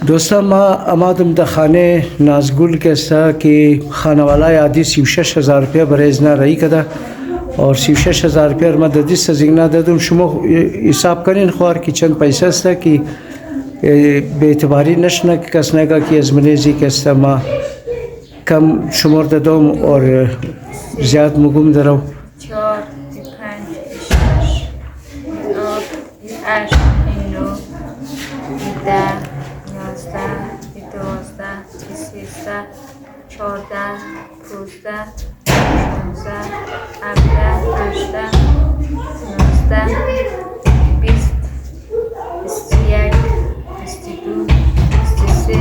دوستان ما آمدم در خانه نازگل کسا که خانواله عادی 36,000 روپیه برای ازنا رایی کده اور 36,000 روپیه ما در دست زیگنا دادم. شما حساب کنین خوار که چند پیسه است که به اعتباری نشنه که کس نگه که از منیزی کسا ما کم شمار دادم اور زیاد مگم درو 4 5 6 8 9 10 11 12 13 14 15 16 17 18 19 20 21 22 23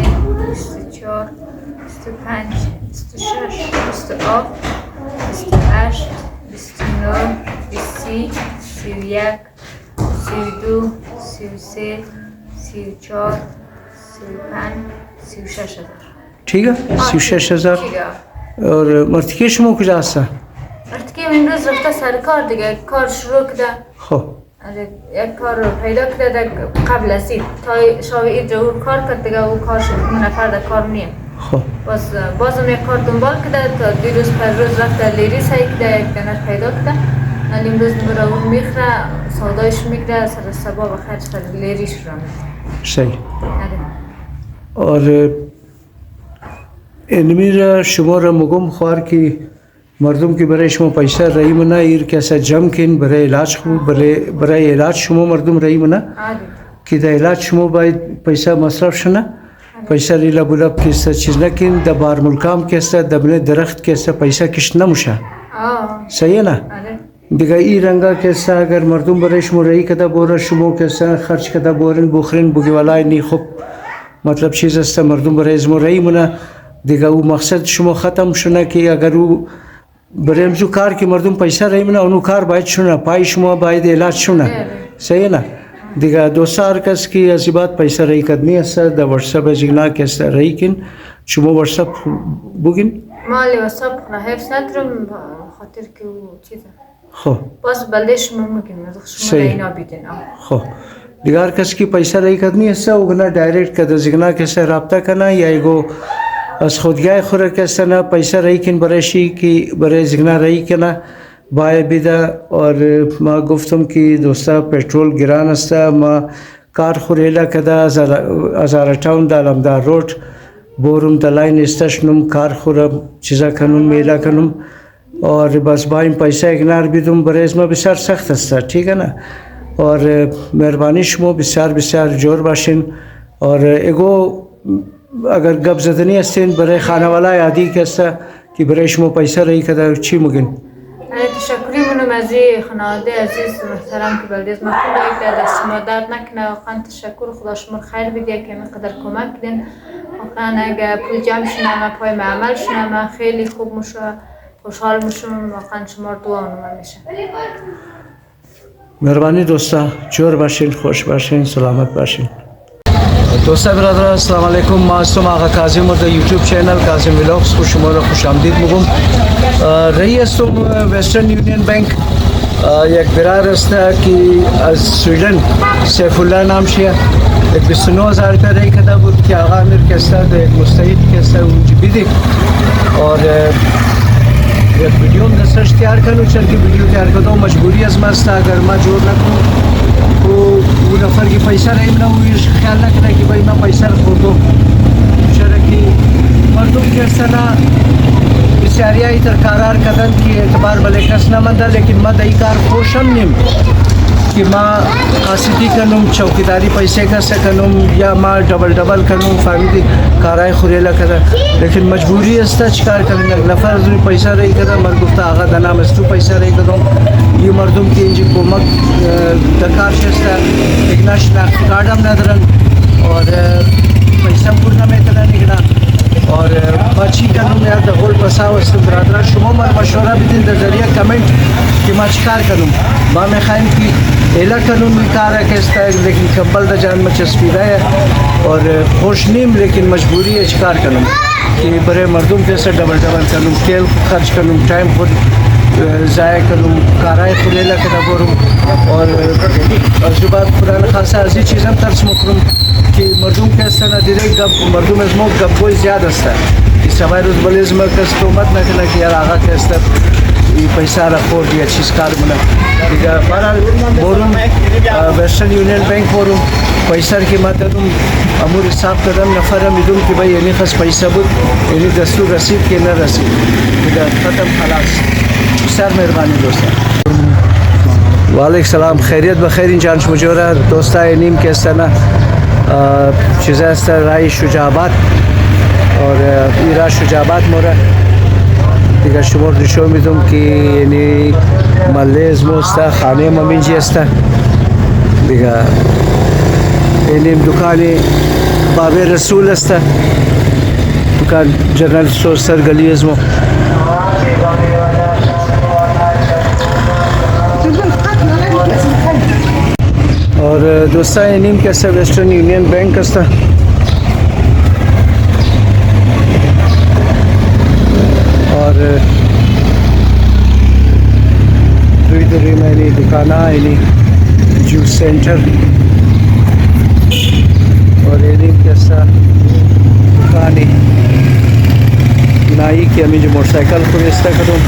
24 25 26 27 28 29 30 31 32 33 34 35 36,000. ठीक है 36,000 और مرتکه شما کجا هسته؟ مرتکه امروز رفته سر کار دیگه کار شروع کرده. خب یک کار رو پیدا کرده قبل از این تا شاوی اید رو کار کرد دیگه او کار شد نفر در کار نیم. خب بازم یک کار دنبال کرده تا دیروز پر روز رفته لیری سعی کرده یک دنش پیدا کرده. امروز میره اون میخره سودایش میگیره سر سبا بخیر سر لیریش رو صحیح. اور انمیر شما را مگم خوار که مردم که برای شما پیسه رایی منه ایر کسا جمع کن برای علاج خوب برای علاج شما مردم رایی منه که در علاج شما باید پیسه مصرف شنه پیسه لیلا بولاب کسا چیز نکن در بارملکام کسا دبنه درخت کسا پیسه کش نموشه صحیح نه؟ دیگه ای رنگا کسا اگر مردم برای شما رایی کده بوره شما کسا خرچ کده بورن بخرین بگی ولای نی خوب مطلب چیز است مردم برای از ما رایی منه دیگه او مقصد شما ختم شونه که اگر او برای امزو کار که مردم پیسه رایی منه اونو کار باید شونه پای شما باید علاج شونه صحیح نه؟ دیگه دوستار کس که از بعد پیسه رایی کدنی است در ورساب زیگنا کس رایی کن شما ورساب بگین؟ مالی ورساب را حفظ ندارم خاطر که او چیزه خب باز بلده شما میگیم شما اینا بیدین خب دیگه هر کس که پیسه رایی کدنی است او گنا دایرکت کده زیگنا کس رابطه کنه یا ایگو از خودگاه خوره کس نه پیسه رایی کن برای شی که برای زیگنا رایی کنه باید بیده اور ما گفتم که دوستا پترول گران است ما کار خوریلا کده از آرتاون دالمدار روড بورم دلاین استشنم کار خورم چیزا کنم میلا کنم اور بس بایم پیسه اگنار بیدم برای از ما بسیار سخت است ٹھیک ہے نا اور مهربانی شما بسیار جور باشین اور اگو اگر گپ زدنی هستین برای خانواله عادی کسا که برای شما پیسه رایی کده چی مگین؟ تشکری منم از خانواده عزیز محترم که بلدیز مخلوق یک دست شما درد نکنه واقعا تشکر خدا شما خیر بده که اینقدر کمک کردین واقعا اگه پول جمع شنم پای معمل شنم خیلی خوب میشه خوشحال میشم واقعا شما دعا اونم میشه. مهربانی دوستا جور باشین خوش باشین سلامت باشین. دوستا برادر السلام علیکم ما هستم آقا کاظم در یوتیوب چینل کاظم ویلاگز خوش شما را خوش آمدید میگم. رئی هستم وسترن یونین بانک یک برادر است که از سویدن سیف الله نامشه یک 29,000 روپیه رئی کده بود که آقا امیر کسته در یک مستعد کسته اونجا بیدی اور یک ویدیو هم دستش تیار کنو چون که ویدیو تیار کردم مجبوری از ماست اگر ما جور نکنم و نفر که پیسه رایی منم ویش خیال نکنه که باید من پیسه رو خوردم چرا که مردم که اصلا بسیاری های تر قرار کردن که اعتبار بله کس نمانده لیکن ما در این کار خوشم نیم که ما قاصدی کنم چوکیداری پیسه کسه کنم یا ما دبل کنم فهمیدی کارهای خوریلا کرده لیکن مجبوری است چیکار کنیم یک نفر از روی پیسه رایی کرده من گفته آقا در نام از تو پیسه رایی کردم یه مردم که اینجا کمک دکار شسته یک نشناختی کارت هم ندارن اور پیسه پور نمیتونن نگرن اور ما چی کنم یاد دخول پسا وستم برادران شما ما مشوره بدین در ذریعه کامنت که ما چیکار کنم ما میخوایم که ایلا کنم کار کسته لیکن کمبل در جان ما چسبیده ہے اور خوش نیم لیکن مجبوری ہے چیکار کنم که برای مردم کیسه ڈبل کنم تیل خرچ کنم ٹائم خود ضایع کردم کارهای خونه لکه برم اور از بعد خدا نخواسته از این چیزم ترس میکنم که مردم که هستن دیره مردم از ما گپگوی زیاد هستن که سبای روز بلی از ما کس تومت نکنه که یار آقا که هستن این پیسه را خورد یا چیز کار منه دیگه برای برم وسترن یونین بانک برم پیسه را که ما دادم امور حساب کردم نفرم میدم که بای یعنی خواست پیسه بود یعنی دستور رسید که نرسید دیگه ختم خلاص بسیار مهربانی دوستان و علیک سلام خیریت بخیر این جانش مجوره دوستای نیم که هستن چیز است رای شجاعت اور ایرا شجاعت موره دیگه شما نشون میدم که یعنی ملیز موست خانه مامینجی است دیگه یعنی دکان باب رسول است دکان جنرال سوسر گلی ازمو और दोस्तों इन्हीं कैसे वेस्टर्न यूनियन बैंक कस्ता और इधर मैंने दुकान इन्हीं जूस सेंटर और इन्हीं कैसा दुकान नाई की हमें जो मोटरसाइकिल को इस्ता करूँ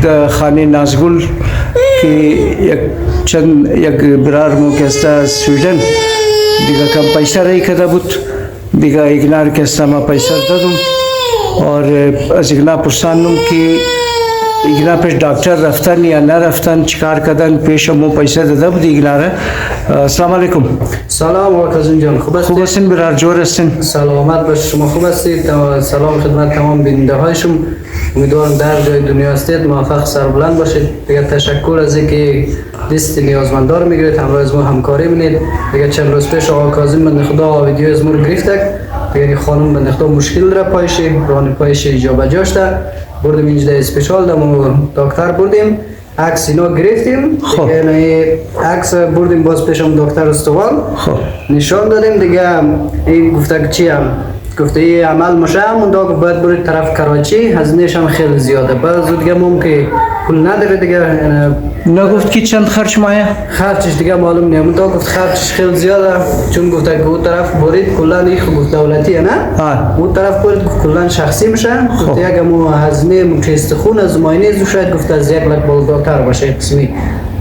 द खाने नाजगुल कि एक बिरार मुकेस्ता स्वीडन दिगा कम पैसा रही कदा बुत दिगा इग्नार केस्ता मा पैसा ददुम और इग्ना पुरसानुम कि इग्ना पे डॉक्टर रफ्तान या न रफ्तान चिकार कदन पेश मो पैसा ददब दी इग्नार अस्सलाम वालेकुम سلام و کازم جان خوب هستید؟ خوب هستین برار جور هستین سلامت باش شما خوب هستید سلام خدمت تمام بیننده هایشون امیدوارم در جای دنیا هستید موفق سربلند باشید دیگه تشکر از اینکه لیست نیازمندان میگیرید همراه از ما همکاری میکنید دیگه چند روز پیش آقا کاظم بنده خدا ویدیو از ما رو گرفتک دیگه خانم بنده خدا مشکل داره پایش ران پایش جا بجاش ده بردیم اینجا اسپیشال دم دکتر بردیم عکس اینا گرفتیم دیگه عکس بردیم باز پیشم دکتر استوان نشان دادیم دیگه این گفته که چی هم گفته این عمل میشه همون دا باید برید طرف کراچی هزینه‌اش هم خیلی زیاده بعد دیگه ممکن پول نداره دیگه نگفت که چند خرج مایه خرچش دیگه معلوم نیست اون دا گفت خرچش خیلی زیاده چون گفته که اون طرف برید کلا این خود دولتیه نه اون طرف برید کلا شخصی میشه گفته اگه مو هزینه مکشست خون از معاینه زو شاید گفته از 1 لک بالاتر باشه قسمی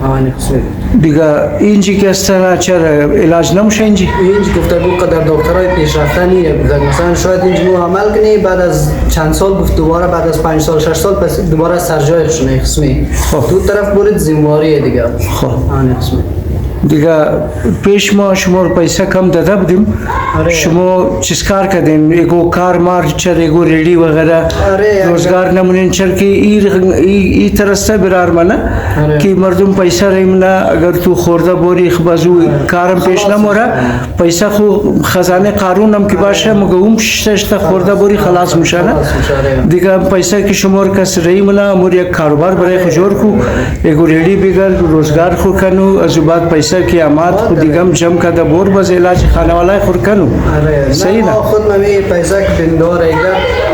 آنی قسمی دیگه اینجی که استنا چرا علاج نمیشه اینجی اینجی گفته بود قدر دکترای پیشرفته نیه مثلا شاید اینجی مو عمل کنی بعد از چند سال گفت دوباره بعد از 5 سال 6 سال پس دوباره سرجای شونه قسمی تو طرف برید زیمواریه دیگه آنی قسمی دیگه پیش ما شما رو پیسه کم داده بودیم شما چیز کار کردین ایگو کار مار چر ایگو ریڈی وغیرہ روزگار نمونین چر که ای ترسته برار منه که مردم پیسه ریم نه اگر تو خورده بوری خبازو کارم پیش نموره پیسه خو خزانه قارون هم که باشه مگه اون ششته خورده بوری خلاص میشه نه دیگه پیسه که شما رو کس ریم نه امور یک کاروبار برای خجور کو ایگو ریڈی بگر روزگار خو کنو از بعد پیسه که اماد خود دیگم جمع کرده بور باز علاج خانه والای خور کنو صحیح نه خود می پیسه که بندار ایگه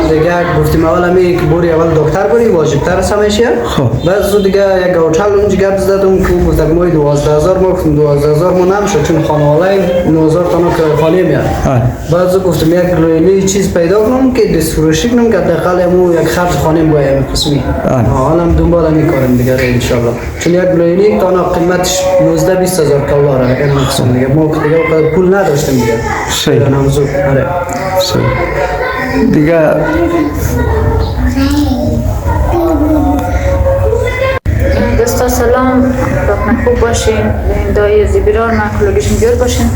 دیگه گفتیم اول می که بوری اول دکتر بری واجب تر سمیشه بعد دیگه یک هتل اونجا گپ زدم که گفتم ما 12000 ما گفتم 12000 ما نمیشه چون خانه والای 9000 تا خانه میاد بعد گفتم یک رویلی چیز پیدا کنم که دست فروشی کنم که داخل مو یک خرج خانه باید قسمی حالم دنبال میکنم دیگه ان شاء الله چون یک رویلی تا قیمتش 19 20000 دلار اگر مقصود دیگه ما دیگه پول نداشتیم دیگه صحیح نامزو آره صحیح دیگه دوستا سلام خدمت خوب باشین دای زیبرار مکولوگیشن بیار باشین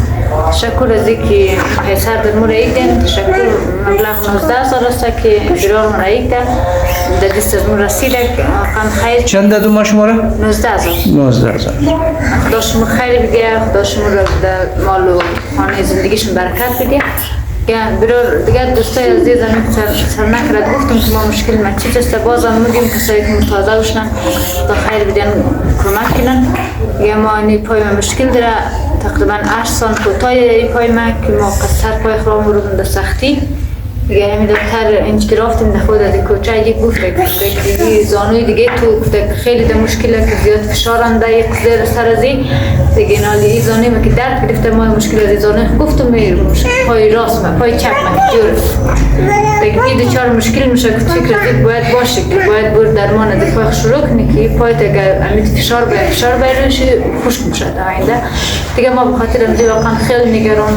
تشکر از اینکه قیصر در مورد ایدین تشکر مبلغ 19000 است که برار مورد ایده در دست از مورد رسیده قم خیر چند دادو ما شما را؟ 19000 خدا شما خیر بگه خدا شما را در مال و خانه زندگیشون برکت بگه برار دیگه دوستای عزیز هم سر نکرد گفتم که ما مشکل ما چیز است بازم میگیم کسایی که متازه بشنن تا خیر بدن کمک کنن یا ما این پای ما مشکل داره تقریبا 8 سال کوتاه پای ما که ما قصر پای خرام رو در سختی دیگه همین دکتر اینجا رفتیم خود از کوچه یک گفته که دیگه زانوی دیگه تو گفته خیلی ده مشکله که زیاد فشار انده یک زیر سر ازی دیگه نالی این زانوی ما که درد گرفته ما مشکل از زانوی گفتم میرم پای راست ما پای چپ ما جور دیگه این دوچار مشکل میشه که فکر ازی باید باشه که باید برد درمان از پای شروع کنی که پای دیگه امید فشار بیرونش خشک میشه آینده دیگه ما بخاطر امید واقعا خیلی نگران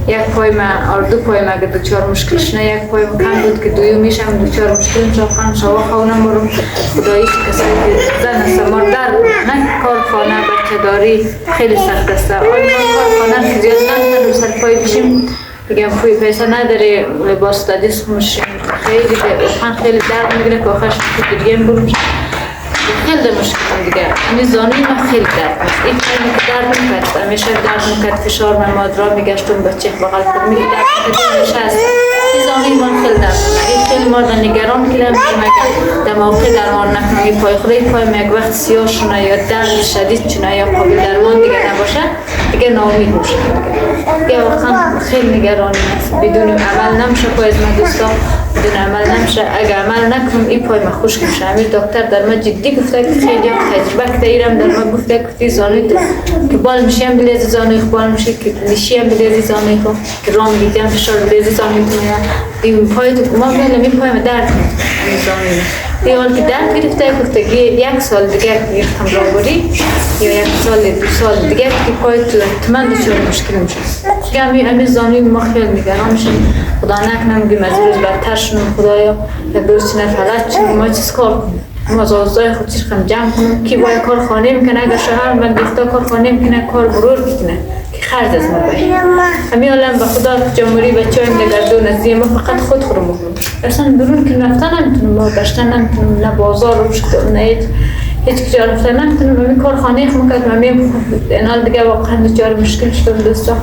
یک پای ما دو پای ما اگه دوچار مشکلش نه یک پای ما کم بود که دویمیش هم دوچار مشکل میشه خان شوا خونه مرم خداییش کسایی که زن است مردر نه کارخانه بچه داری خیلی سخت است آیا کارخانه که زیاد نمیتونم سر پای بشیم دیگه پای پیسه نداره لباس دادیس خمشیم خیلی درد میگیره که آخرش که دیگه برم خیلی مشکل دیگه این زانوی من خیلی درد میشه این خیلی که درد میکرد همیشه درد میکرد فشار من مادرها میگشتم بچه بغل خود میگه درد میکرد همیشه هست این زانوی من خیلی درد میکرد این خیلی مارد نگران کردم که مگه دماغی درمان نکنم این پای خود این پای یک وقت سیاه شونه یا درد شدید شونه یا قابل درمان دیگه نباشه دیگه ناامید میشه دیگه واقعا خیلی نگرانی است بدون عمل نمیشه پای از من دوستان بدون عمل نمیشه اگه عمل نکنم این پای ما خشک میشه امیر دکتر در من جدی گفته که خیلی تجربه کردم در من گفته که زانوی که بال میشم بلیز زانوی بال میشه که میشم بلیز زانوی که رام میگم فشار بلیز زانوی این پای تو ما میگم این پای ما درد میکنه زانوی دیوان که درد گرفته گفته که یک سال دیگه گرفتم را بری یا یک سال دو سال دیگه که پای تو احتمال دچار مشکل میشه که همین زانوی ما خیلی نگران میشیم خدا نکنه میگیم از روز بدتر شدیم خدایا یک روز چنه فلج شدیم ما چیز کار کنیم ما زازای خود چیز خم جمع کنیم کی باید کار خانه میکنه اگر شوهر من گفته کار خانه میکنه کار برور میکنه که خرج از ما باید همین عالم به خدا جمهوری بچه‌ایم نگردون از ما فقط خود خورم میکنیم اصلا برون که رفتن نمیتونم ما گشتن نمیتونم نه بازار رو شکل نه هیچ کجا رفتن نمیتونم همین کار خانه خم کرد همین اینال دیگه واقعا بسیار مشکل شدم دوستا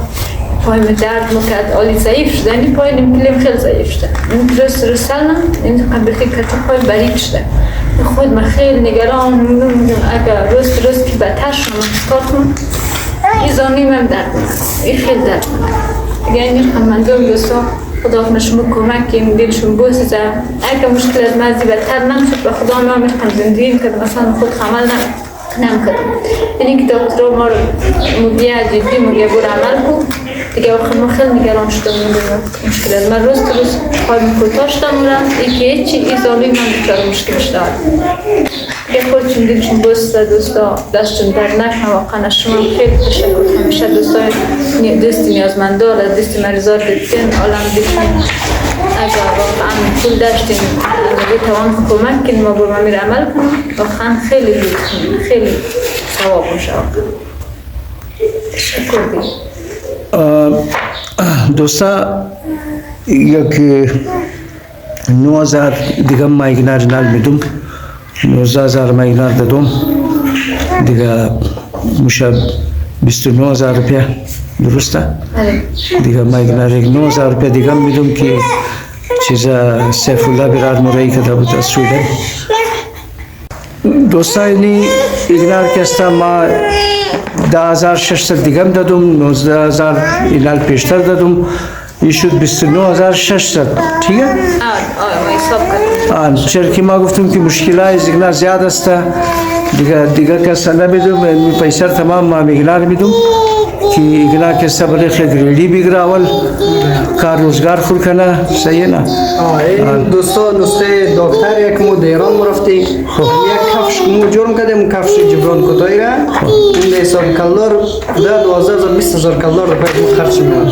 پای من درد میکرد آلی ضعیف شده این پای نمیکلیم خیلی ضعیف شده این درست رسالم این قبل که پای باریک شده خود من خیلی نگران میگم اگر روز که بدتر شدم کار کنم این زانوی من درد میکنم این خیلی درد میکنم یعنی خمندم دوستا خدا کنه شما کمک کنیم دلشون بوسیزه اگر مشکل از مزی بدتر نمیشد به خدا ما میخوام زندگی کردم مثلا خود خمل نمیکردم اینی که دکتر ما رو مدیه جدی مدیه بود عمل کن دیگه ما خیلی نگران شدم مشکل از من روز پای کوتاه شدم این که هیچی این زانوی من بسیار مشکل شده دیگه خودشون دلشون بوسیزه دوستا دستشون در نکنه واقعا شما خیلی تشکر همیشه دوستای دستی نیازمندار از دستی مریضار دیدین عالم دیدین اگر واقعا پول داشتیم توان کمک کنیم ما برم امیر عمل کنم واقعا خیلی لطفی خیلی ثواب میشه تشکر دوستا یک 9000 دیگه مایگنار نال میدم 19000 مایگنار دادم دیگه میشه 29000 روپیه درسته؟ دیگه مایگنار 9000 روپیه دیگه میدم که چیزا سیف الله برار مرایی کده بود از سویدن دوستا اینی ایگنار کستا ما 10600 دیگه دادم 19000 اینال پیشتر دادم این شد 29600 ठीक है چرا که ما گفتم که مشکلات ایگنار زیاد است دیگه کسا نمیدم می پیسر تمام ما میگنار میدم که ایگنار کسا برای خیلی ریلی بگیره اول کار روزگار خور کنه صحیح نه این دوستا نسخه دکتر یک مو دیران مرفتی یک کفش مو جرم کردیم کفش جبران کتایی را این حساب کلار 12000 کلار رو باید خرچ میدم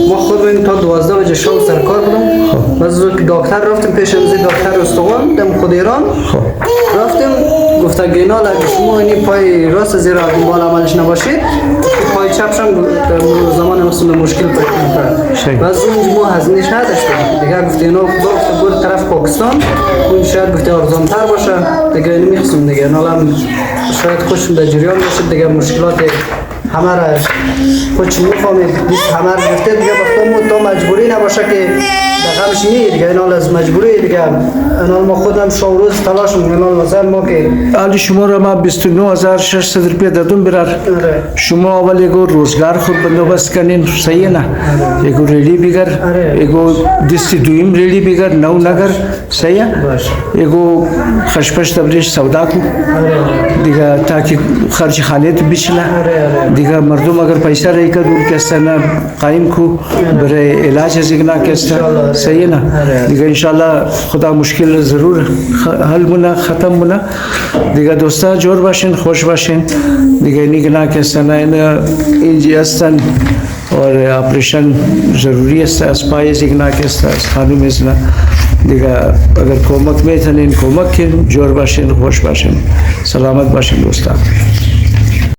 ما خود این تا 12 بجه شام سرکار بودم بعد که دکتر رفتیم پیش امزی دکتر استوان دم خود ایران رفتیم گفته گینال اگه شما اینی پای راست زیرا مال عملش نباشید پای چپشم زمان مثلا مشکل پیدا کرد بعد اون ما هزینه‌اش نداشتیم دیگه گفته اینا برو طرف پاکستان اون شاید گفته ارزان‌تر باشه دیگه نمیخواستم دیگه نالم شاید خوشم در جریان باشه دیگه مشکلات همه را کچ میفهمید بیست همه را گفته دیگه بختم تو مجبوری نباشه که دقمش نی دیگه اینال از مجبوری دیگه اینال ما خودم شو روز تلاش میکنم اینال مثلا ما که علی شما را ما 29600 روپیه دادم برار شما اول یکو روزگار خود بندوبست کنین صحیح نه یکو ریلی بگر یکو دستی دویم ریلی بگر نو نگر صحیح یکو خشپش تبریش سودا کو دیگه تاکي خرج خانه تو بچلا دیگه مردم اگر پیسه رای کدور کسنا قایم کو برای علاج زگنا کسنا صحیح نه دیگه ان شاء الله خدا مشکل ضرور حل منا ختم منا دیگه دوستا جور باشین خوش باشین دیگه نیگنا کسنا اینجی هستن और ऑपरेशन ज़रूरी है अस्पाई जिगना के खानों में इतना दिगा अगर कोमक में था इन कोमक के जोर बाशिन खुश बाशिन सलामत बाशिन दोस्ता